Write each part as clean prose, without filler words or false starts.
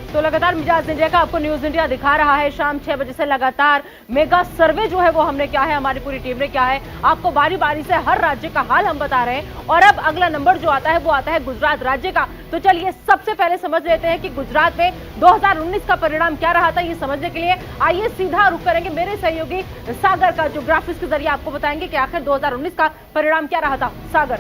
तो लगातार मिजाज इंडिया का आपको न्यूज इंडिया दिखा रहा है। शाम 6 बजे से लगातार मेगा सर्वे जो है वो हमने क्या है, हमारी पूरी टीम ने क्या है, आपको बारी बारी से हर राज्य का हाल हम बता रहे हैं। और अब अगला नंबर जो आता है वो आता है गुजरात राज्य का। तो चलिए सबसे पहले समझ लेते हैं कि गुजरात में 2019 का परिणाम क्या रहा था। ये समझने के लिए आइए सीधा रुख करेंगे मेरे सहयोगी सागर का, जो ग्राफिक्स के जरिए आपको बताएंगे कि आखिर 2019 का परिणाम क्या रहा था। सागर।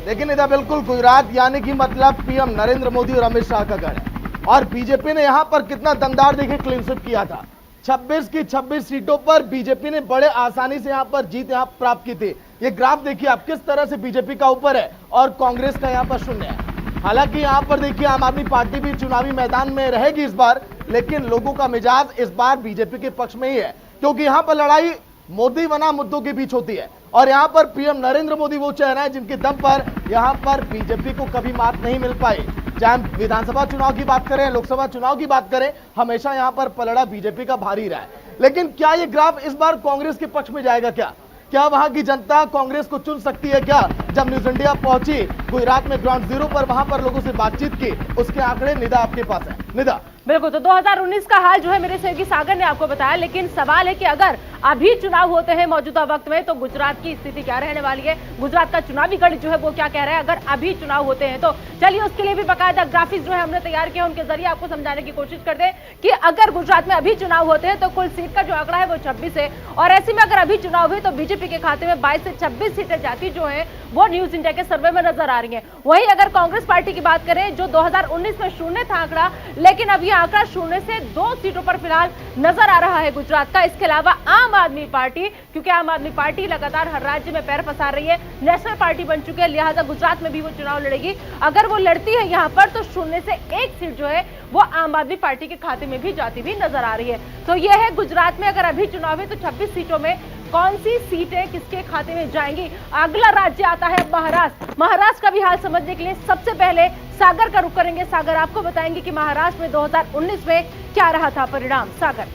लेकिन इधर बिल्कुल गुजरात यानी कि मतलब पीएम नरेंद्र मोदी और अमित शाह का गढ़ है। और बीजेपी ने यहां पर कितना दमदार देखिए क्लीन स्वीप किया था। 26 की 26 सीटों पर बीजेपी ने बड़े आसानी से यहां पर जीत यहां प्राप्त की थी। ये ग्राफ देखिए आप किस तरह से बीजेपी का ऊपर है और कांग्रेस का यहां पर शून्य है। हालांकि यहां पर देखिए आम आदमी पार्टी भी चुनावी मैदान में रहेगी इस बार, लेकिन लोगों का मिजाज इस बार बीजेपी के पक्ष में ही है, क्योंकि यहां पर लड़ाई मोदी बना मुद्दों के बीच होती है। और यहां पर पीएम नरेंद्र मोदी वो चेहरा है जिनके दम पर यहां पर बीजेपी को कभी मात नहीं मिल पाई। चाहे विधानसभा चुनाव की बात करें, लोकसभा चुनाव की बात करें, हमेशा यहां पर पलड़ा बीजेपी का भारी रहा है। लेकिन क्या ये ग्राफ इस बार कांग्रेस के पक्ष में जाएगा? क्या वहां की जनता कांग्रेस को चुन सकती है? क्या जब न्यूज इंडिया पहुंची गुजरात में ग्राउंड जीरो पर, वहां पर लोगों से बातचीत की, उसके आंकड़े निदा आपके पास है। निदा। बिल्कुल, तो 2019 का हाल जो है मेरे सहयोगी सागर ने आपको बताया। लेकिन सवाल है कि अगर अभी चुनाव होते हैं मौजूदा वक्त में, तो गुजरात की स्थिति क्या रहने वाली है? गुजरात का चुनावी गढ़ जो है वो क्या कह रहा है अगर अभी चुनाव होते हैं? तो चलिए उसके लिए भी बाकायदा ग्राफिक्स जो है हमने तैयार किया, उनके जरिए आपको समझाने की कोशिश करते हैं कि अगर गुजरात में अभी चुनाव होते हैं तो कुल सीट का जो आंकड़ा है वो 26 है। और ऐसे में अगर अभी चुनाव हुए तो बीजेपी के खाते में 22 से 26 सीटें जाती जो है वो न्यूज इंडिया के सर्वे में नजर आ रही है। वहीं अगर कांग्रेस पार्टी की बात करें, जो 2019 में शून्य था आंकड़ा, लेकिन अब यह आंकड़ा शून्य से 2 सीटों पर फिलहाल नजर आ रहा है गुजरात का। इसके अलावा आम आदमी पार्टी, क्योंकि आम आदमी पार्टी लगातार हर राज्य में पैर पसार रही है, नेशनल पार्टी बन चुकी है, लिहाजा गुजरात में भी वो चुनाव लड़ेगी। अगर वो लड़ती है यहाँ पर तो शून्य से 1 सीट जो है वो आम आदमी पार्टी के खाते में भी जाती हुई नजर आ रही है। तो यह है गुजरात में अगर अभी चुनाव है तो 26 सीटों में कौन सी सीटें किसके खाते में जाएंगी। अगला राज्य आता है महाराष्ट्र। महाराष्ट्र का भी हाल समझने के लिए सबसे पहले सागर का रुख करेंगे। सागर आपको बताएंगे कि महाराष्ट्र में 2019 में क्या रहा था परिणाम। सागर।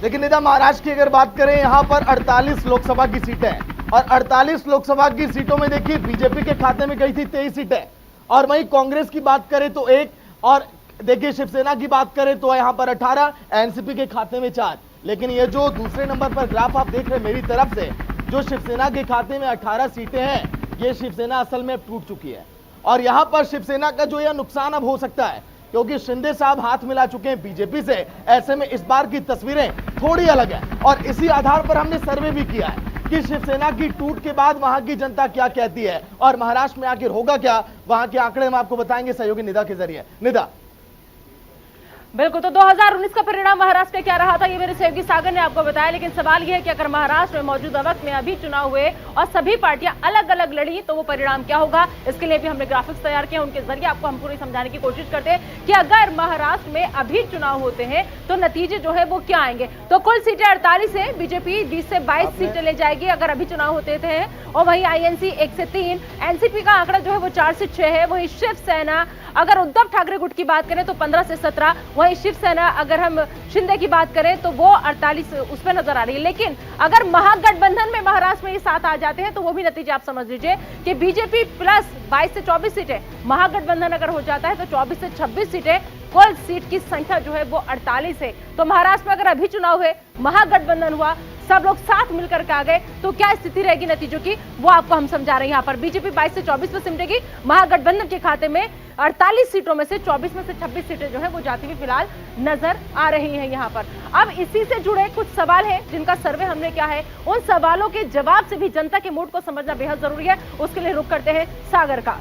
लेकिन निदा, महाराष्ट्र की अगर बात करें, यहाँ पर 48 लोकसभा की सीटें हैं और 48 लोकसभा की सीटों में देखिए बीजेपी के खाते में गई थी 23 सीटें। और वहीं कांग्रेस की बात करें तो 1, और देखिए शिवसेना की बात करें तो यहाँ पर 18, एनसीपी के खाते में 4। लेकिन ये जो दूसरे नंबर पर ग्राफ आप देख रहे हैं मेरी तरफ से, जो शिवसेना के खाते में 18 सीटें हैं, ये शिवसेना असल में टूट चुकी है। और यहां पर शिवसेना का जो यह नुकसान अब हो सकता है, क्योंकि शिंदे साहब हाथ मिला चुके हैं बीजेपी से। ऐसे में इस बार की तस्वीरें थोड़ी अलग है और इसी आधार पर हमने सर्वे भी किया है कि शिवसेना की टूट के बाद वहां की जनता क्या कहती है और महाराष्ट्र में आखिर होगा क्या। वहां के आंकड़े हम आपको बताएंगे सहयोगी निदा के जरिए। निदा। बिल्कुल, तो 2019 का परिणाम महाराष्ट्र में क्या रहा था ये मेरे सहयोगी सागर ने आपको बताया। लेकिन सवाल यह है कि अगर महाराष्ट्र में मौजूदा वक्त में अभी चुनाव हुए और सभी पार्टियां अलग अलग लड़ी तो वो परिणाम क्या होगा। इसके लिए भी हमने ग्राफिक्स तैयार किए, उनके जरिए आपको हम पूरी समझाने की कोशिश करते हैं कि अगर महाराष्ट्र में अभी चुनाव होते हैं तो नतीजे जो है वो क्या आएंगे। तो कुल सीटें 48 है, बीजेपी 20 से 22 सीटें ले जाएगी अगर अभी चुनाव होते थे। और वही आईएनसी 1 से 3, एनसीपी का आंकड़ा जो है वो 4 से 6 है। वही शिवसेना, अगर उद्धव ठाकरे गुट की बात करें तो 15 से 17, वही शिवसेना अगर हम शिंदे की बात करें तो वो 48 उस पर नजर आ रही है। लेकिन अगर महागठबंधन में महाराष्ट्र में ये 7 आ जाते हैं तो वो भी नतीजे आप समझ लीजिए कि बीजेपी प्लस 22 से 24 सीटें, महागठबंधन अगर हो जाता है तो 24 से 26 सीटें, कुल सीट की संख्या जो है वो 48 है। तो महाराष्ट्र में अगर अभी चुनाव हुए, महागठबंधन हुआ, सब लोग साथ मिलकर के आ गए तो क्या स्थिति रहेगी नतीजों की, वो आपको हम समझा रहे हैं। यहाँ पर बीजेपी 22 से 24 पर सिमटेगी, महागठबंधन के खाते में 48 सीटों में से 24 में से 26 सीटें जो है वो जाती हुई फिलहाल नजर आ रही हैं यहाँ पर। अब इसी से जुड़े कुछ सवाल हैं जिनका सर्वे हमने किया है, उन सवालों के जवाब से भी जनता के मूड को समझना बेहद जरूरी है। उसके लिए रुख करते हैं सागर का।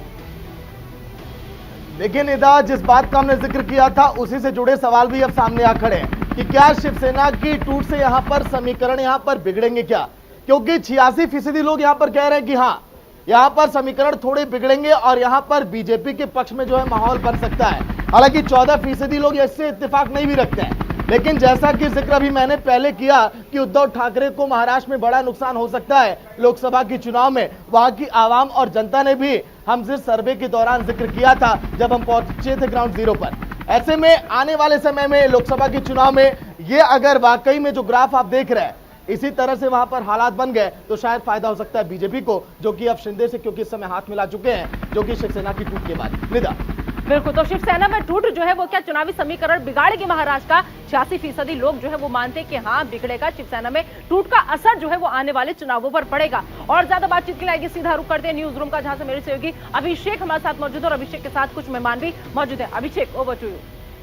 देखिए निदा, जिस बात का हमने जिक्र किया था उसी से जुड़े सवाल भी अब सामने आ खड़े हैं कि क्या शिवसेना की टूट से यहां पर समीकरण यहां पर बिगड़ेंगे क्या। क्योंकि 86% लोग यहां पर कह रहे हैं कि हाँ, यहां पर समीकरण थोड़े बिगड़ेंगे और यहां पर बीजेपी के पक्ष में जो है माहौल बन सकता है। हालांकि 14% लोग इससे इत्तेफाक नहीं भी रखते हैं। लेकिन जैसा कि जिक्र अभी मैंने पहले किया कि उद्धव ठाकरे को महाराष्ट्र में बड़ा नुकसान हो सकता है लोकसभा के चुनाव में, वहां की आवाम और जनता ने भी हमसे सर्वे के दौरान जिक्र किया था जब हम पहुंचे थे ग्राउंड जीरो पर। ऐसे में आने वाले समय में लोकसभा के चुनाव में ये अगर वाकई में जो ग्राफ आप देख रहे हैं इसी तरह से वहां पर हालात बन गए तो शायद फायदा हो सकता है बीजेपी को, जो कि अब शिंदे से क्योंकि इस समय हाथ मिला चुके हैं, जो कि शिवसेना की टूट के बाद। निदा। बिल्कुल, तो शिवसेना में टूट जो है वो क्या चुनावी समीकरण बिगाड़ेगी महाराष्ट्र का? 86% लोग जो है वो मानते हैं कि हाँ बिगड़ेगा। शिवसेना में टूट का असर जो है वो आने वाले चुनावों पर पड़ेगा। और ज्यादा बातचीत के लिए आगे सीधा रुख करते हैं न्यूज रूम का, जहां से मेरे सहयोगी अभिषेक हमारे साथ मौजूद है और अभिषेक के साथ कुछ मेहमान भी मौजूद है। अभिषेक, ओवर टू यू।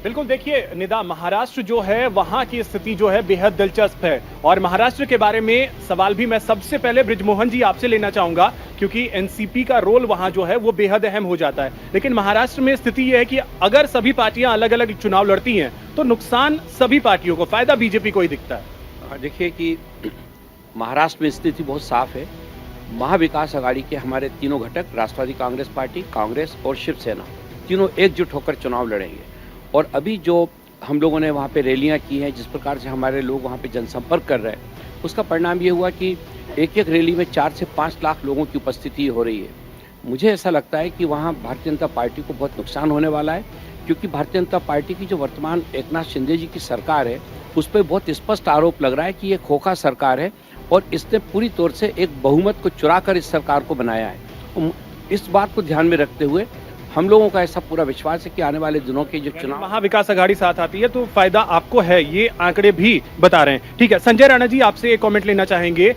बिल्कुल, देखिए निदा, महाराष्ट्र जो है वहां की स्थिति जो है बेहद दिलचस्प है और महाराष्ट्र के बारे में सवाल भी मैं सबसे पहले बृजमोहन जी आपसे लेना चाहूंगा, क्योंकि एनसीपी का रोल वहां जो है वो बेहद अहम हो जाता है। लेकिन महाराष्ट्र में स्थिति यह है कि अगर सभी पार्टियां अलग अलग चुनाव लड़ती हैं तो नुकसान सभी पार्टियों को, फायदा बीजेपी को ही दिखता है। देखिए कि महाराष्ट्र में स्थिति बहुत साफ है। महाविकास आघाड़ी के हमारे तीनों घटक, राष्ट्रवादी कांग्रेस पार्टी, कांग्रेस और शिवसेना, तीनों एकजुट होकर चुनाव लड़ेंगे। और अभी जो हम लोगों ने वहाँ पे रैलियाँ की हैं, जिस प्रकार से हमारे लोग वहाँ पे जनसंपर्क कर रहे हैं, उसका परिणाम ये हुआ कि एक एक रैली में 4 से 5 लाख लोगों की उपस्थिति हो रही है। मुझे ऐसा लगता है कि वहाँ भारतीय जनता पार्टी को बहुत नुकसान होने वाला है, क्योंकि भारतीय जनता पार्टी की जो वर्तमान एकनाथ शिंदे जी की सरकार है उस पर बहुत स्पष्ट आरोप लग रहा है कि ये खोखा सरकार है और इसने पूरी तौर से एक बहुमत को चुरा कर इस सरकार को बनाया है। इस बात को ध्यान में रखते हुए हम लोगों का ऐसा पूरा विश्वास है कि आने वाले दिनों के जो चुनाव, महाविकास आघाड़ी साथ आती है तो फायदा आपको है, ये आंकड़े भी बता रहे हैं। ठीक है, संजय राणा जी आपसे एक कमेंट लेना चाहेंगे।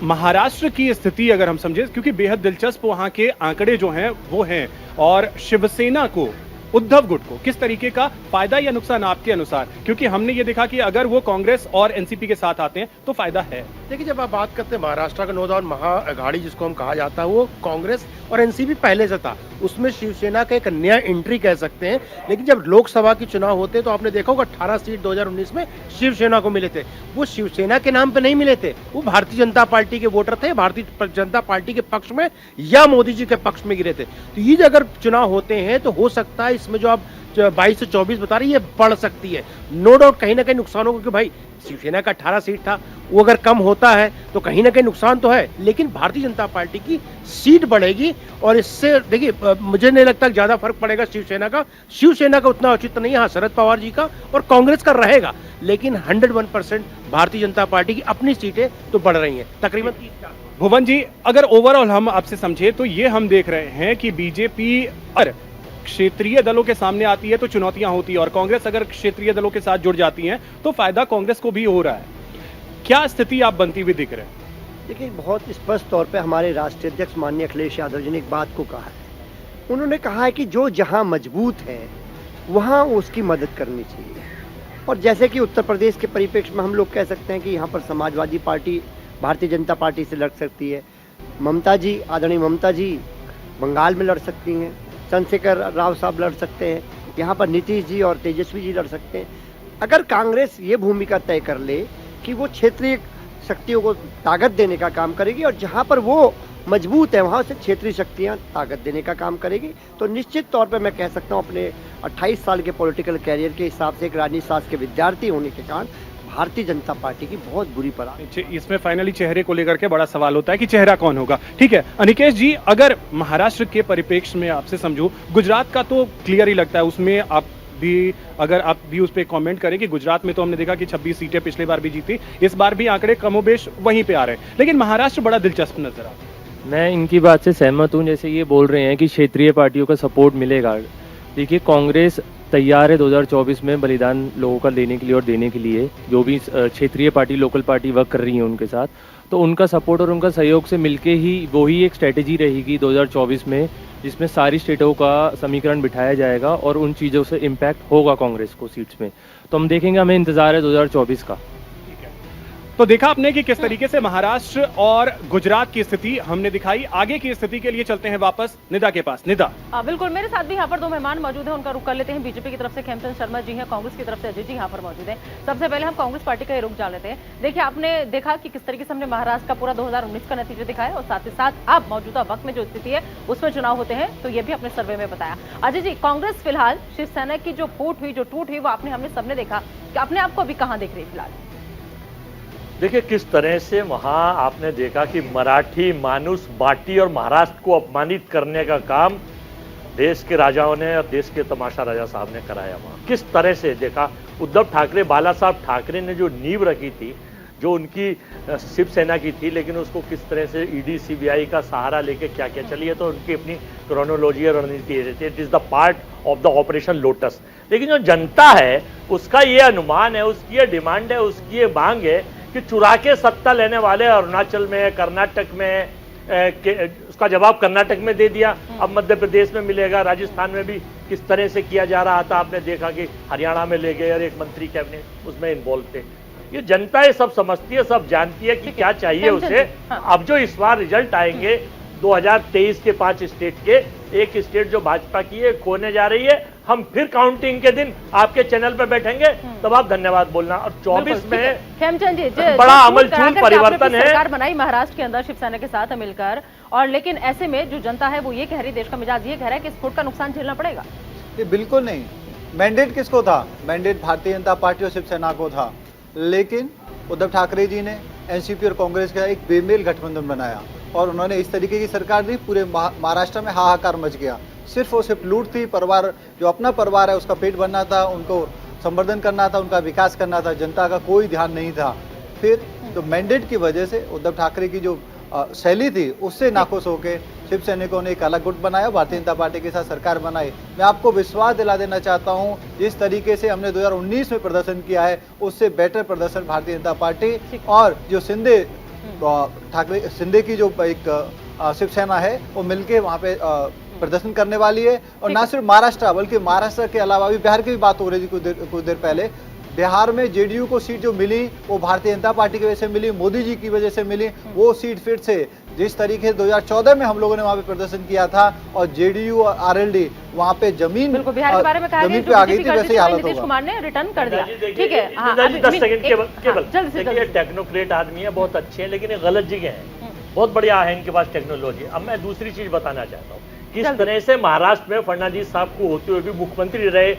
महाराष्ट्र की स्थिति अगर हम समझे, क्योंकि बेहद दिलचस्प वहां के आंकड़े जो हैं वो हैं, और शिवसेना को, उद्धव गुट को किस तरीके का फायदा या नुकसान आपके अनुसार? क्योंकि हमने ये देखा कि अगर वो कांग्रेस और एनसीपी के साथ आते हैं तो फायदा है। देखिए, जब आप बात करते हैं महाराष्ट्र का नो डाउट महाअघाड़ी जिसको हम कहा जाता है, वो कांग्रेस और एनसीपी पहले से था, उसमें शिवसेना का एक नया एंट्री कह सकते हैं। लेकिन जब लोकसभा के चुनाव होते तो आपने देखा होगा 18 सीट 2019 में शिवसेना को मिले थे। वो शिवसेना के नाम पे नहीं मिले थे, वो भारतीय जनता पार्टी के वोटर थे, भारतीय जनता पार्टी के पक्ष में या मोदी जी के पक्ष में गिरे थे। तो ये अगर चुनाव होते हैं तो हो सकता है इसमें जो आप 22 से 24 बता रही है बढ़ सकती है। नो डाउट कहीं ना कहीं नुकसान होगा, क्योंकि भाई शिवसेना का 18 सीट था, वो अगर कम होता है तो कहीं ना कहीं नुकसान तो है, लेकिन भारतीय जनता पार्टी की सीट बढ़ेगी और इससे देखिए मुझे नहीं लगता ज्यादा फर्क पड़ेगा शिवसेना का उतना औचित्य नहीं है। हाँ, शरद पवार जी का और कांग्रेस का रहेगा, लेकिन 101% भारतीय जनता पार्टी की अपनी सीटें तो बढ़ रही हैं, तकरीबन 30। भुवन जी, अगर ओवरऑल हम आपसे समझे तो ये हम देख रहे हैं कि बीजेपी और क्षेत्रीय दलों के सामने आती है तो चुनौतियां होती है, और कांग्रेस अगर क्षेत्रीय दलों के साथ जुड़ जाती है तो फायदा कांग्रेस को भी हो रहा है। क्या स्थिति आप बनती हुई दिख रहे हैं? देखिए, बहुत स्पष्ट तौर पे हमारे राष्ट्रीय अध्यक्ष माननीय अखिलेश यादव जी ने एक बात को कहा है। उन्होंने कहा है कि जो जहां मजबूत है वहां उसकी मदद करनी चाहिए। और जैसे कि उत्तर प्रदेश के परिप्रेक्ष्य में हम लोग कह सकते हैं कि यहाँ पर समाजवादी पार्टी भारतीय जनता पार्टी से लड़ सकती है, ममता जी, आदरणीय ममता जी बंगाल में लड़ सकती हैं, चंद्रशेखर राव साहब लड़ सकते हैं, यहाँ पर नीतीश जी और तेजस्वी जी लड़ सकते हैं। अगर कांग्रेस ये भूमिका तय कर ले कि वो क्षेत्रीय शक्तियों को ताकत देने का काम करेगी और जहाँ पर वो मजबूत है वहाँ से क्षेत्रीय शक्तियाँ ताकत देने का काम करेगी, तो निश्चित तौर पर मैं कह सकता हूँ अपने 28 साल के पॉलिटिकल कैरियर के हिसाब से, एक राजनीति शास्त्र के विद्यार्थी होने के कारण, भारतीय जनता पार्टी की बहुत बुरी पराजय। इसमें फाइनली चेहरे को लेकर के बड़ा सवाल होता है कि चेहरा कौन होगा। ठीक है अनिकेश जी, अगर महाराष्ट्र के परिप्रेक्ष्य में आपसे समझूं, गुजरात का तो क्लियर ही लगता है, उसमें आप भी अगर आप भी उस पर कमेंट करें कि गुजरात में तो हमने देखा कि 26 सीटें पिछली बार भी जीती, इस बार भी आंकड़े कमोबेश वहीं पे आ रहे हैं, लेकिन महाराष्ट्र बड़ा दिलचस्प नजर आता है। मैं इनकी बात से सहमत हूँ। जैसे ये बोल रहे हैं कि क्षेत्रीय पार्टियों का सपोर्ट मिलेगा, देखिए कांग्रेस तैयार है 2024 में बलिदान लोगों का लेने के लिए और देने के लिए। जो भी क्षेत्रीय पार्टी, लोकल पार्टी वर्क कर रही है उनके साथ, तो उनका सपोर्ट और उनका सहयोग से मिलके ही वही एक स्ट्रेटेजी रहेगी 2024 में, जिसमें सारी स्टेटों का समीकरण बिठाया जाएगा और उन चीज़ों से इम्पैक्ट होगा कांग्रेस को सीट्स में। तो हम देखेंगे, हमें इंतजार है 2024 का। तो देखा आपने कि किस तरीके से महाराष्ट्र और गुजरात की स्थिति हमने दिखाई। आगे की स्थिति के लिए चलते हैं वापस निदा के पास। निदा, बिल्कुल, मेरे साथ भी यहाँ पर दो मेहमान मौजूद हैं, उनका रुख कर लेते हैं। बीजेपी की तरफ से खेमचंद शर्मा जी हैं, कांग्रेस की तरफ से अजय जी यहाँ पर मौजूद हैं। सबसे पहले हम कांग्रेस पार्टी का ही रुख जान लेते हैं। देखिए, आपने देखा कि किस तरीके से हमने महाराष्ट्र का पूरा 2019 का नतीजा दिखाया और साथ ही साथ अब मौजूदा वक्त में जो स्थिति है उसमें चुनाव होते हैं, तो ये भी अपने सर्वे में बताया। अजय जी, कांग्रेस फिलहाल शिवसेना की जो फूट हुई, जो टूट हुई, वो हमने सबने देखा कि अपने आप को अभी कहाँ देख रही है फिलहाल? देखिए किस तरह से वहां आपने देखा कि मराठी मानुस बाटी और महाराष्ट्र को अपमानित करने का काम देश के राजाओं ने और देश के तमाशा राजा साहब ने कराया। वहां किस तरह से देखा, उद्धव ठाकरे, बाला साहब ठाकरे ने जो नींव रखी थी, जो उनकी शिवसेना की थी, लेकिन उसको किस तरह से ईडी सीबीआई का सहारा लेके क्या क्या चली है, तो उनकी अपनी क्रोनोलॉजी और रणनीति रहती है। It is the part of the operation lotus. लेकिन जो जनता है उसका ये अनुमान है, उसकी ये डिमांड है, उसकी ये मांग है कि चुरा के सत्ता लेने वाले अरुणाचल में, कर्नाटक में, उसका जवाब कर्नाटक में दे दिया, अब मध्य प्रदेश में मिलेगा, राजस्थान में भी किस तरह से किया जा रहा था आपने देखा कि हरियाणा में ले गए और एक मंत्री कैबिनेट उसमें इन्वॉल्व थे। ये जनता ये सब समझती है, सब जानती है कि क्या चाहिए उसे। अब जो इस बार रिजल्ट आएंगे 2023 के 5 स्टेट के, एक स्टेट जो भाजपा की है खोने जा रही है, हम फिर काउंटिंग के दिन आपके चैनल पे बैठेंगे, तब आप धन्यवाद बोलना। और 24 में खेमचंद जी बड़ा आमूलचूल परिवर्तन है। सरकार बनाई महाराष्ट्र के अंदर शिवसेना के साथ मिलकर, और लेकिन ऐसे में जो जनता है वो ये कह रही, देश का मिजाज ये कह रहा है कि इस फुट का नुकसान झेलना पड़ेगा। ये बिल्कुल नहीं। मैंडेट किसको था? मैंडेट भारतीय जनता पार्टी और शिवसेना को था, लेकिन उद्धव ठाकरे जी ने एनसीपी और कांग्रेस का एक बेमेल गठबंधन बनाया और उन्होंने इस तरीके की सरकार दी, पूरे महाराष्ट्र में हाहाकार मच गया। सिर्फ और सिर्फ लूट थी, परिवार जो अपना परिवार है उसका पेट भरना था, उनको संवर्धन करना था, उनका विकास करना था, जनता का कोई ध्यान नहीं था। फिर तो मैंडेट की वजह से उद्धव ठाकरे की जो शैली थी उससे नाखुश होकर शिवसैनिकों ने एक अलग गुट बनाया, भारतीय जनता पार्टी के साथ सरकार बनाई। मैं आपको विश्वास दिला देना चाहता हूं, जिस तरीके से हमने 2019 में प्रदर्शन किया है उससे बेटर प्रदर्शन भारतीय जनता पार्टी और जो शिंदे की जो एक शिवसेना है वो मिलके वहां पे प्रदर्शन करने वाली है। और ना सिर्फ महाराष्ट्र बल्कि महाराष्ट्र के अलावा भी बिहार की भी बात हो रही थी कुछ देर पहले। बिहार में जेडीयू को सीट जो मिली वो भारतीय जनता पार्टी की वजह से मिली, मोदी जी की वजह से मिली। वो सीट फिर से जिस तरीके से 2014 में हम लोगों ने वहां पे प्रदर्शन किया था और जेडीयू और आरएलडी वहां पे जमीन बिल्कुल बिहार के बारे में कहा जमीन पे आ गई थी, वैसे ही हालत होगा। नीतीश कुमार ने रिटर्न कर दिया। ठीक है, 10 सेकंड केवल। देखिए टेक्नोक्रेट आदमी है, बहुत अच्छे हैं, लेकिन ये गलत जगह है। बहुत बढ़िया है इनके पास टेक्नोलॉजी। अब मैं दूसरी चीज बताना चाहता हूँ, किस तरह से महाराष्ट्र में फडणवीस साहब को होते हुए भी मुख्यमंत्री रहे।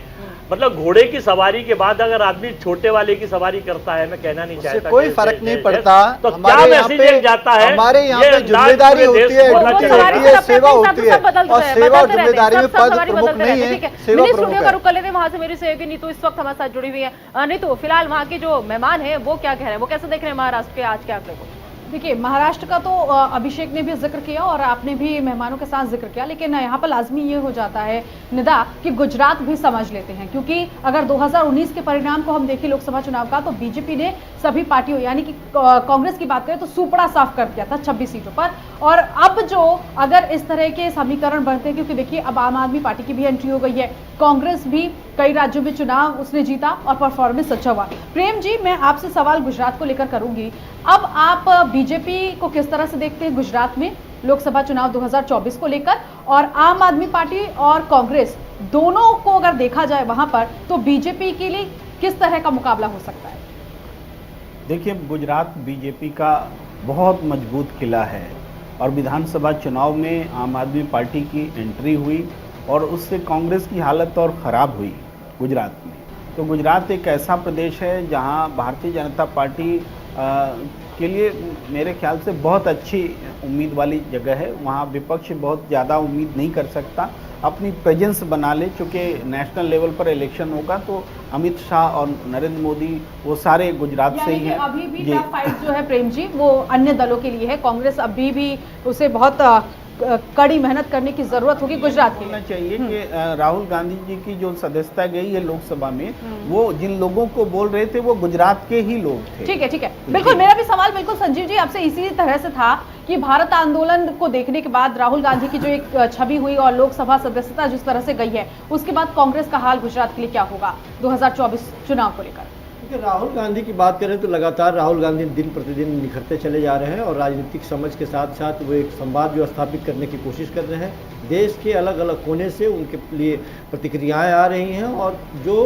मतलब घोड़े की सवारी के बाद अगर आदमी छोटे वाले की सवारी करता है, मैं कहना नहीं चाहता, कोई फर्क नहीं पड़ता। तो क्या मैसेज जाता है? हमारे यहाँ पे जिम्मेदारी होती है, ड्यूटी होती है, सेवा होती है, और सेवा और जिम्मेदारी में पद प्रमुख नहीं है, सेवा प्रमुख है। रुक लेते वहां से मेरी सहयोगी नीतू इस वक्त हमारे साथ जुड़ी हुई है। नीतू, फिलहाल वहाँ के जो मेहमान है वो क्या कह रहे हैं, वो कैसे देख रहे हैं महाराष्ट्र के आज के आंकड़े को? देखिए, महाराष्ट्र का तो अभिषेक ने भी जिक्र किया और आपने भी मेहमानों के साथ जिक्र किया, लेकिन यहाँ पर लाजमी ये हो जाता है निदा कि गुजरात भी समझ लेते हैं, क्योंकि अगर 2019 के परिणाम को हम देखें लोकसभा चुनाव का, तो बीजेपी ने सभी पार्टियों यानी कि कांग्रेस की बात करें तो सुपड़ा साफ कर दिया था 26 सीटों पर। और अब जो अगर इस तरह के समीकरण बनते हैं, क्योंकि देखिए अब आम आदमी पार्टी की भी एंट्री हो गई है, कांग्रेस भी कई राज्यों में चुनाव उसने जीता और परफॉर्मेंस अच्छा हुआ। प्रेम जी, मैं आपसे सवाल गुजरात को लेकर करूंगी। अब आप बीजेपी को किस तरह से देखते हैं गुजरात में लोकसभा चुनाव 2024 को लेकर, और आम आदमी पार्टी और कांग्रेस दोनों को अगर देखा जाए वहां पर, तो बीजेपी के लिए किस तरह का मुकाबला हो सकता है? देखिए, गुजरात बीजेपी का बहुत मजबूत किला है और विधानसभा चुनाव में आम आदमी पार्टी की एंट्री हुई और उससे कांग्रेस की हालत और ख़राब हुई गुजरात में। तो गुजरात एक ऐसा प्रदेश है जहां भारतीय जनता पार्टी के लिए मेरे ख्याल से बहुत अच्छी उम्मीद वाली जगह है। वहाँ विपक्ष बहुत ज़्यादा उम्मीद नहीं कर सकता, अपनी प्रेजेंस बना ले। चूँकि नेशनल लेवल पर इलेक्शन होगा तो अमित शाह और नरेंद्र मोदी वो सारे गुजरात से ही हैं। अभी भी टफ फाइट जो है प्रेम जी वो अन्य दलों के लिए है। कांग्रेस अभी भी उसे बहुत कड़ी मेहनत करने की जरूरत होगी गुजरात के लिए। चाहिए कि राहुल गांधी जी की जो सदस्यता गई है लोकसभा में, वो जिन लोगों को बोल रहे थे वो गुजरात के ही लोग थे। ठीक है, बिल्कुल। मेरा भी सवाल बिल्कुल संजीव जी आपसे इसी तरह से था कि भारत आंदोलन को देखने के बाद राहुल गांधी की जो एक छवि हुई और लोकसभा सदस्यता जिस तरह से गई है, उसके बाद कांग्रेस का हाल गुजरात के लिए क्या होगा 2024 चुनाव को लेकर? राहुल गांधी की बात करें तो लगातार राहुल गांधी दिन प्रतिदिन निखरते चले जा रहे हैं और राजनीतिक समझ के साथ साथ वो एक संवाद जो स्थापित करने की कोशिश कर रहे हैं। देश के अलग अलग कोने से उनके लिए प्रतिक्रियाएं आ रही हैं और जो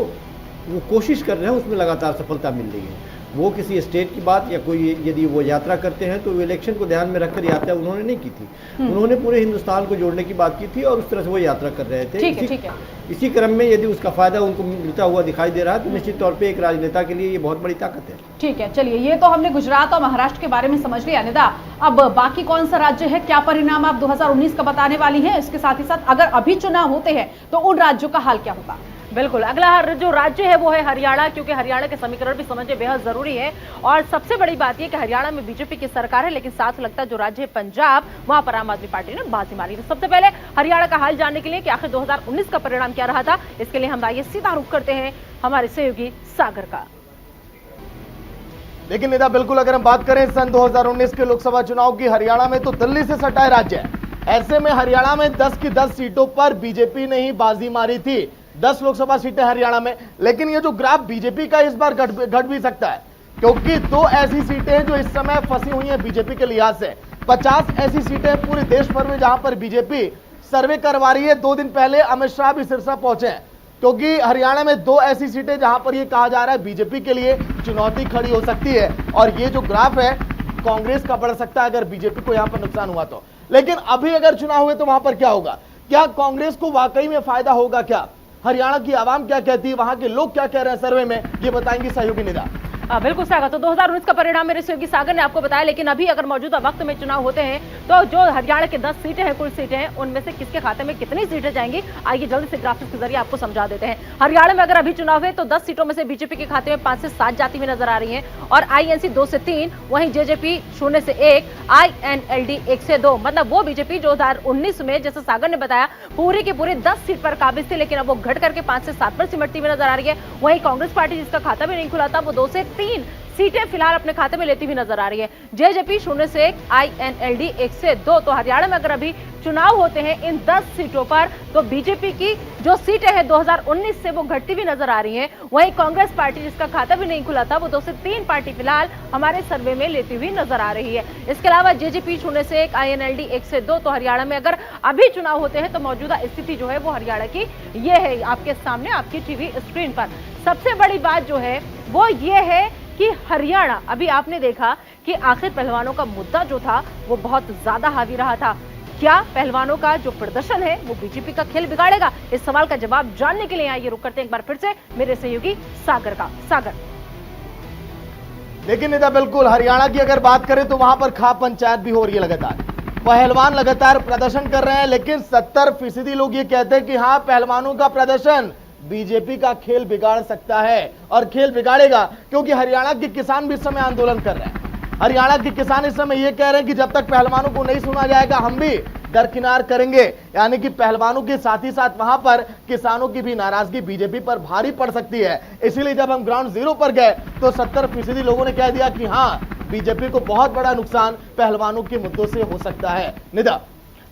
वो कोशिश कर रहे हैं उसमें लगातार सफलता मिल रही है। वो किसी स्टेट की बात या कोई यदि वो यात्रा करते हैं तो वो इलेक्शन को ध्यान में रखकर यात्रा उन्होंने नहीं की थी, उन्होंने पूरे हिंदुस्तान को जोड़ने की बात की थी और उस तरह से वो यात्रा कर रहे थे। ठीक है। इसी क्रम में यदि उसका फायदा उनको मिलता हुआ दिखाई दे रहा है तो निश्चित तौर पे एक राजनेता के लिए ये बहुत बड़ी ताकत है। ठीक है, चलिए, ये तो हमने गुजरात और महाराष्ट्र के बारे में समझ लिया। निदा, अब बाकी कौन सा राज्य है, क्या परिणाम आप 2019 का बताने वाली हैं? इसके साथ ही साथ अगर अभी चुनाव होते हैं तो उन राज्यों का हाल क्या होगा? बिल्कुल, अगला जो राज्य है वो है हरियाणा, क्योंकि हरियाणा के समीकरण भी समझने बेहद जरूरी है। और सबसे बड़ी बात यह कि हरियाणा में बीजेपी की सरकार है, लेकिन साथ लगता है जो राज्य है पंजाब, वहां पर आम आदमी पार्टी ने बाजी मारी। तो सबसे पहले हरियाणा का हाल जानने के लिए कि आखिर 2019 का परिणाम क्या रहा था, इसके लिए हम आइए सीधा रुख करते हैं हमारे सहयोगी सागर का। लेकिन निदा, बिल्कुल अगर हम बात करें सन 2019 के लोकसभा चुनाव की, हरियाणा में तो दिल्ली से सटा राज्य है। ऐसे में हरियाणा में 10 की 10 सीटों पर बीजेपी ने ही बाजी मारी थी, 10 लोकसभा सीटें हरियाणा में। लेकिन ये जो ग्राफ बीजेपी का इस बार घट भी सकता है, क्योंकि 2 ऐसी सीटें हैं जो इस समय फंसी हुई हैं बीजेपी के लिहाज से। 50 ऐसी सीटें पूरे देश भर में जहां पर बीजेपी सर्वे करवा रही है। 2 दिन पहले अमित शाह भी सिरसा पहुंचे हैं, क्योंकि हरियाणा में 2 ऐसी सीटें जहां पर यह कहा जा रहा है बीजेपी के लिए चुनौती खड़ी हो सकती है। और ये जो ग्राफ है कांग्रेस का बढ़ सकता है अगर बीजेपी को यहां पर नुकसान हुआ तो। लेकिन अभी अगर चुनाव हुए तो वहां पर क्या होगा? क्या कांग्रेस को वाकई में फायदा होगा? क्या हरियाणा की आवाम क्या कहती है, वहां के लोग क्या कह रहे हैं सर्वे में, ये बताएंगे सहयोगी निदा। बिल्कुल सागर, तो 2019 का परिणाम मेरे सहयोगी सागर ने आपको बताया। लेकिन अभी अगर मौजूदा वक्त में चुनाव होते हैं तो जो हरियाणा के 10 सीटें हैं, कुल सीटें हैं, उनमें से किसके खाते में कितनी सीटें जाएंगी, आइए जल्दी से ग्राफिक्स के जरिए आपको समझा देते हैं। हरियाणा में अगर अभी चुनाव है तो 10 सीटों में से बीजेपी के खाते में 5 से 7 जाती हुई नजर आ रही है, और आईएनसी 2 से 3, वहीं जेजेपी 0 से 1, आईएनएलडी 1 से 2। मतलब वो बीजेपी जो 2019 में, जैसे सागर ने बताया, पूरी की पूरी 10 सीट पर काबिज थी, लेकिन अब वो घट करके 5 से 7 पर सिमटती हुई नजर आ रही है। वहीं कांग्रेस पार्टी जिसका खाता भी नहीं खुला था, वो 2 से 3 सीटें फिलहाल अपने खाते में लेती हुई नजर आ रही है। जेजेपी 0 से 1, आईएनएलडी 1 से 2। तो हरियाणा में अगर अभी चुनाव होते हैं इन 10 सीटों पर, तो बीजेपी की जो सीटें हैं 2019 से वो घटती हुई नजर आ रही हैं। वहीं कांग्रेस पार्टी जिसका खाता भी नहीं खुला था, वो 2 से 3 पार्टी फिलहाल हमारे सर्वे में लेती हुई नजर आ रही है। इसके अलावा जेजेपी 0 से 1, आईएनएलडी 1 से 2। तो हरियाणा में अगर अभी चुनाव होते हैं तो मौजूदा स्थिति जो है वो हरियाणा की ये है आपके सामने, आपकी टीवी स्क्रीन पर। सबसे बड़ी बात जो है वो ये है कि हरियाणा, अभी आपने देखा कि आखिर पहलवानों का मुद्दा जो था वो बहुत ज्यादा हावी रहा था। क्या पहलवानों का जो प्रदर्शन है वो बीजेपी का खेल बिगाड़ेगा? इस सवाल का जवाब जानने के लिए आइए रुक करते हैं एक बार फिर से मेरे सहयोगी सागर का। सागर, लेकिन निदा, बिल्कुल हरियाणा की अगर बात करें तो वहां पर खा पंचायत भी हो रही है लगातार। पहलवान लगातार प्रदर्शन कर रहे हैं, लेकिन 70% लोग ये कहते हैं कि हाँ, पहलवानों का प्रदर्शन बीजेपी का खेल बिगाड़ सकता है, और खेल बिगाड़ेगा, क्योंकि हरियाणा के किसान भी इस समय आंदोलन कर रहे हैं। हरियाणा के किसान इस समय ये कह रहे हैं कि जब तक पहलवानों को नहीं सुना जाएगा हम भी दरकिनार करेंगे। यानी कि पहलवानों के साथ ही साथ वहां पर किसानों की भी नाराजगी बीजेपी पर भारी पड़ सकती है। इसीलिए जब हम ग्राउंड जीरो पर गए तो 70% लोगों ने कह दिया कि हाँ, बीजेपी को बहुत बड़ा नुकसान पहलवानों के मुद्दों से हो सकता है। निदा,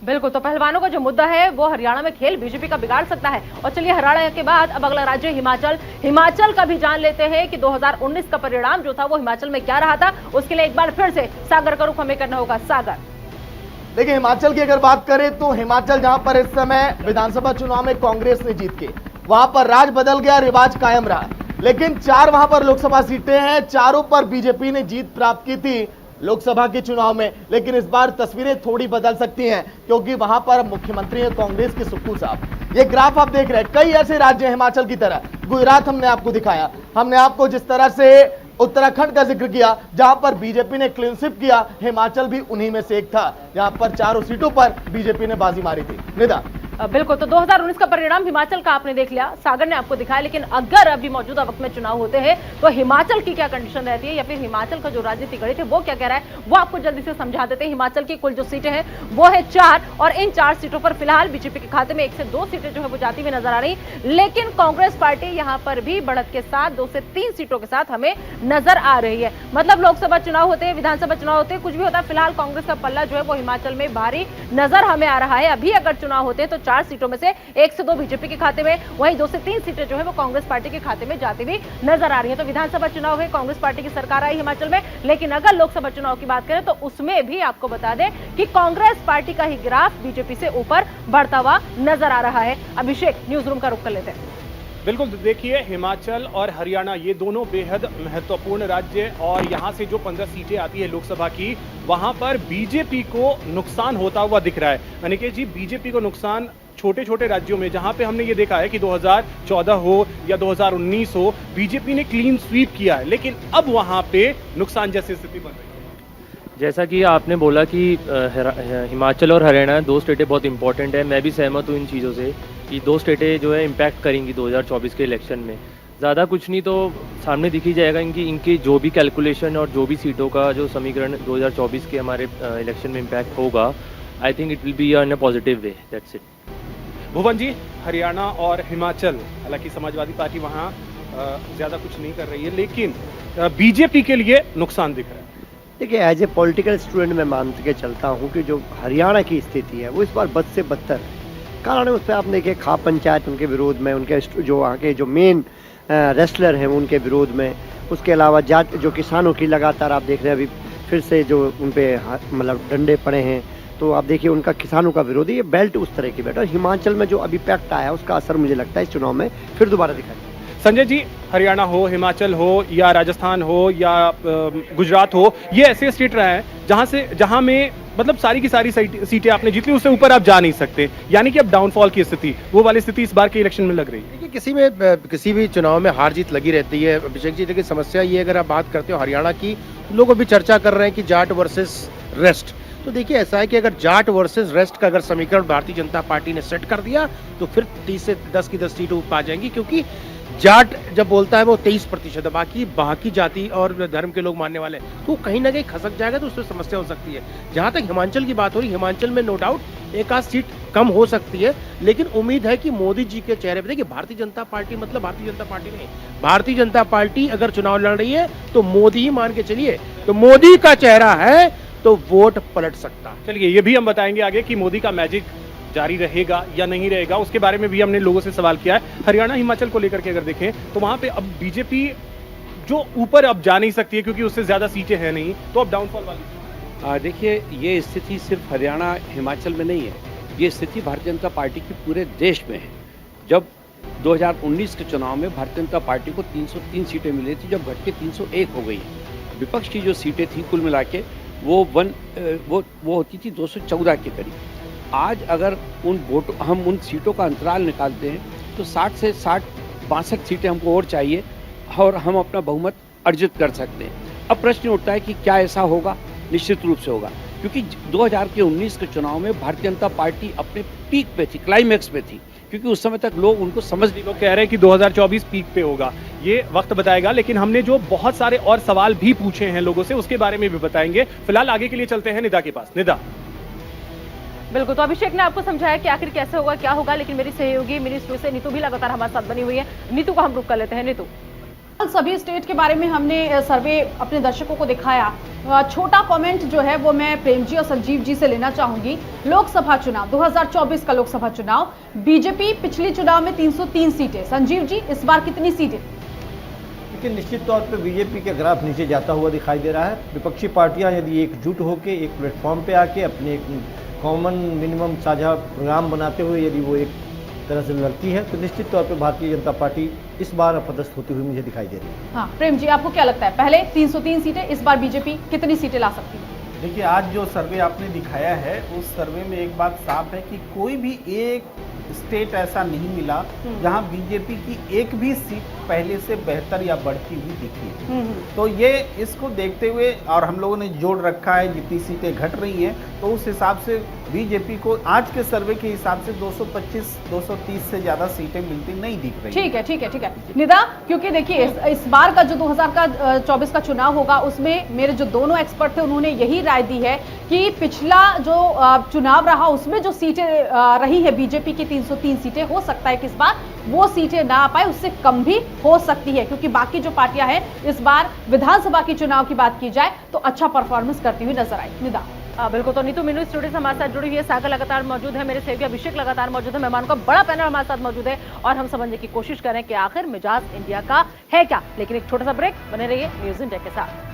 बिल्कुल, तो पहलवानों का जो मुद्दा है वो हरियाणा में खेल बीजेपी का बिगाड़ सकता है। और चलिए हरियाणा के बाद अब अगला राज्य हिमाचल। हिमाचल का भी जान लेते हैं कि 2019 का परिणाम जो था वो हिमाचल में क्या रहा था। उसके लिए एक बार फिर से सागर का रुख हमें करना होगा। सागर, देखिए हिमाचल की अगर बात करें तो हिमाचल जहां पर इस समय विधानसभा चुनाव में कांग्रेस ने जीत के, वहां पर राज बदल गया, रिवाज कायम रहा। लेकिन 4 वहां पर लोकसभा सीटें हैं, चारों पर बीजेपी ने जीत प्राप्त की थी लोकसभा के चुनाव में। लेकिन इस बार तस्वीरें थोड़ी बदल सकती हैं, क्योंकि वहां पर मुख्यमंत्री है कांग्रेस के सुक्खू साहब। ये ग्राफ आप देख रहे हैं, कई ऐसे राज्य हैं हिमाचल की तरह। गुजरात हमने आपको दिखाया, हमने आपको जिस तरह से उत्तराखंड का जिक्र किया जहां पर बीजेपी ने क्लीन स्वीप किया, हिमाचल भी उन्हीं में से एक था जहां पर चारों सीटों पर बीजेपी ने बाजी मारी थी। निदा, बिल्कुल, तो 2019 का परिणाम हिमाचल का आपने देख लिया, सागर ने आपको दिखाया। लेकिन अगर अभी मौजूदा वक्त में चुनाव होते हैं तो हिमाचल की क्या कंडीशन रहती है, या फिर हिमाचल का जो राजनीतिक गणित है वो क्या कह रहा है, वो आपको जल्दी से समझा देते हैं। हिमाचल की कुल जो सीटें हैं वो है 4, और इन 4 सीटों पर फिलहाल बीजेपी के खाते में 1 से 2 सीटें जो है वो जाती हुई नजर आ रही। लेकिन कांग्रेस पार्टी यहाँ पर भी बढ़त के साथ 2 से 3 सीटों के साथ हमें नजर आ रही है। मतलब लोकसभा चुनाव होते हैं, विधानसभा चुनाव होते हैं, कुछ भी होता है, फिलहाल कांग्रेस का पल्ला जो है वो हिमाचल में भारी नजर हमें आ रहा है। अभी अगर चुनाव होते हैं तो 4 सीटों में से 1 से 2 बीजेपी के खाते में, वहीं 2 से 3 सीटें जो है वो कांग्रेस पार्टी के खाते में जाती हुई नजर आ रही है। तो विधानसभा चुनाव है, कांग्रेस पार्टी की सरकार आई हिमाचल में। लेकिन अगर लोकसभा चुनाव की बात करें तो उसमें भी आपको बता दें कि कांग्रेस पार्टी का ही ग्राफ बीजेपी से ऊपर बढ़ता हुआ नजर आ रहा है। अभिषेक, न्यूज रूम का रुख कर लेते हैं। बिल्कुल, देखिए हिमाचल और हरियाणा ये दोनों बेहद महत्वपूर्ण राज्य, और यहाँ से जो 15 सीटें आती है लोकसभा की, वहां पर बीजेपी को नुकसान होता हुआ दिख रहा है। अनिकेत जी, बीजेपी को नुकसान छोटे छोटे राज्यों में, जहां पे हमने ये देखा है कि 2014 हो या 2019 हो, बीजेपी ने क्लीन स्वीप किया है, लेकिन अब वहां पे नुकसान जैसी स्थिति बन रही है। जैसा कि आपने बोला कि हिमाचल और हरियाणा 2 स्टेटें बहुत इंपॉर्टेंट है, मैं भी सहमत हूँ इन चीज़ों से कि 2 स्टेटें जो है इम्पैक्ट करेंगी 2024 के इलेक्शन में। ज़्यादा कुछ नहीं तो सामने दिख ही जाएगा इनकी जो भी कैलकुलेशन और जो भी सीटों का जो समीकरण 2024 के हमारे इलेक्शन में इम्पैक्ट होगा, I think it will be in a positive way, that's it. Bhuvan ji, Haryana और हिमाचल, हालांकि समाजवादी पार्टी वहाँ ज़्यादा कुछ नहीं कर रही है, लेकिन बीजेपी के लिए नुकसान दिख रहा है। देखिए, एज ए पॉलिटिकल स्टूडेंट मैं मान के चलता हूँ कि जो हरियाणा की स्थिति है वो इस बार बद से बदतर है। कारण है उस पर आप देखिए खाप पंचायत उनके विरोध में, उनके जो वहाँ के जो मेन रेसलर हैं उनके विरोध में, उसके अलावा जाट जो किसानों की लगातार आप देख रहे हैं अभी फिर से जो उन पर मतलब डंडे पड़े हैं, तो आप देखिए उनका किसानों का विरोध है। ये बेल्ट उस तरह की बेल्ट, और हिमाचल में जो अभी पैक्ट आया है उसका असर मुझे लगता है इस चुनाव में फिर दोबारा दिखाई। संजय जी, हरियाणा हो, हिमाचल हो या राजस्थान हो या गुजरात हो, ये ऐसे स्टेट रहा है जहां में मतलब सारी की सारी सीटें आपने जीत ली, उससे ऊपर आप जा नहीं सकते, यानी कि अब डाउनफॉल की स्थिति, वो वाली स्थिति इस बार के इलेक्शन में लग रही है। देखिए, किसी भी चुनाव में हार जीत लगी रहती है अभिषेक जी, लेकिन समस्या ये अगर आप बात करते हो हरियाणा की, लोग अभी चर्चा कर रहे हैं कि जाट वर्सेस रेस्ट। तो देखिए ऐसा है कि अगर जाट वर्सेस रेस्ट का अगर समीकरण भारतीय जनता पार्टी ने सेट कर दिया तो फिर 30 से 10 की 10 सीटें आ जाएंगी, क्योंकि जाट जब बोलता है वो 23% है, बाकी जाति और धर्म के लोग मानने वाले, तो कहीं ना कहीं खसक जाएगा, तो उसमें समस्या हो सकती है। जहां तक हिमाचल की बात हो रही, हिमाचल में नो डाउट एक आध सीट कम हो सकती है, लेकिन उम्मीद है कि मोदी जी के चेहरे पर, देखिए भारतीय जनता पार्टी मतलब भारतीय जनता पार्टी नहीं, भारतीय जनता पार्टी अगर चुनाव लड़ रही है तो मोदी ही मान के चलिए, तो मोदी का चेहरा है तो वोट पलट सकता है। चलिए, ये भी हम बताएंगे आगे कि मोदी का मैजिक जारी रहेगा या नहीं रहेगा, उसके बारे में भी हमने लोगों से सवाल किया है। हरियाणा हिमाचल को लेकर के अगर देखें तो वहां पे अब बीजेपी जो ऊपर अब जा नहीं सकती है क्योंकि उससे ज्यादा सीटें हैं नहीं, तो अब डाउनफॉल वाली। देखिए, ये स्थिति सिर्फ हरियाणा हिमाचल में नहीं है, ये स्थिति भारतीय जनता पार्टी की पूरे देश में है। जब 2019 के चुनाव में भारतीय जनता पार्टी को 303 सीटें मिली थी, जब घट के 301 हो गई है। विपक्ष की जो सीटें थी कुल मिला के वो होती थी 214 के करीब। आज अगर हम उन सीटों का अंतराल निकालते हैं तो 60 से 62 सीटें हमको और चाहिए और हम अपना बहुमत अर्जित कर सकते हैं। अब प्रश्न उठता है कि क्या ऐसा होगा? निश्चित रूप से होगा, क्योंकि 2019 के चुनाव में भारतीय जनता पार्टी अपने पीक पे थी, क्लाइमैक्स पे थी, क्योंकि उस समय तक लोग उनको समझ नहीं। लोग कह रहे हैं कि 2024 पीक पे होगा, ये वक्त बताएगा, लेकिन हमने जो बहुत सारे और सवाल भी पूछे हैं लोगों से उसके बारे में भी बताएंगे। फिलहाल आगे के लिए चलते हैं निदा के पास। निदा, बिल्कुल, तो अभिषेक ने आपको समझाया कि आखिर कैसे होगा, क्या होगा, लेकिन मेरी सहयोगी मेरी स्टूडियो से नीतू भी लगातार हमारे साथ बनी हुई है। नीतू को हम रुक कर लेते हैं। नीतू, सभी स्टेट के बारे में हमने सर्वे अपने दर्शकों को दिखाया। छोटा कमेंट जो है वो मैं प्रेम जी और संजीव जी से लेना चाहूंगी। लोकसभा चुनाव 2024 का लोकसभा चुनाव, बीजेपी पिछली चुनाव में 303 सीटें, संजीव जी इस बार कितनी सीटें? लेकिन निश्चित तौर पे बीजेपी का ग्राफ नीचे जाता हुआ दिखाई दे रहा है। विपक्षी पार्टियां यदि एकजुट होकर एक प्लेटफॉर्म पे आके अपने एक कॉमन मिनिमम साझा प्रोग्राम बनाते हुए यदि वो एक तरह से लड़ती है तो निश्चित तौर पे भारतीय जनता पार्टी इस बार अपदस्थ होती हुई मुझे दिखाई दे रही है। हाँ, प्रेम जी आपको क्या लगता है, पहले 303 सीटें, इस बार बीजेपी कितनी सीटें ला सकती है? देखिए, आज जो सर्वे आपने दिखाया है उस सर्वे में एक बात साफ है कि कोई भी एक स्टेट ऐसा नहीं मिला जहां बीजेपी की एक भी सीट पहले से बेहतर या बढ़ती हुई दिखी। तो ये इसको देखते हुए और हम लोगों ने जोड़ रखा है जितनी सीटें घट रही हैं तो उस हिसाब से बीजेपी को आज के सर्वे के हिसाब से 225-230 से ज्यादा सीटें मिलती नहीं दिख रही। ठीक है निदा, क्योंकि देखिए इस बार का जो 2024 का चुनाव होगा उसमें मेरे जो दोनों एक्सपर्ट थे उन्होंने यही राय दी है कि पिछला जो चुनाव रहा उसमें जो सीटें रही है बीजेपी की 303 सीटें, हो सकता है कि इस बार वो सीटें ना आ पाए, उससे कम भी हो सकती है, क्योंकि बाकी जो पार्टियां हैं इस बार विधानसभा की चुनाव की बात की जाए तो अच्छा परफॉर्मेंस करती हुई नजर आई। निदा, बिल्कुल, तो नीतू मीनू स्टूडियो से हमारे साथ जुड़ी हुई है, सागर लगातार मौजूद है, मेरे सहयोगी अभिषेक लगातार मौजूद है, मेहमान का बड़ा पैनल हमारे साथ मौजूद है और हम समझने की कोशिश करें कि आखिर मिजाज इंडिया का है क्या। लेकिन एक छोटा सा ब्रेक, बने रहिए न्यूज़ इंडिया के साथ।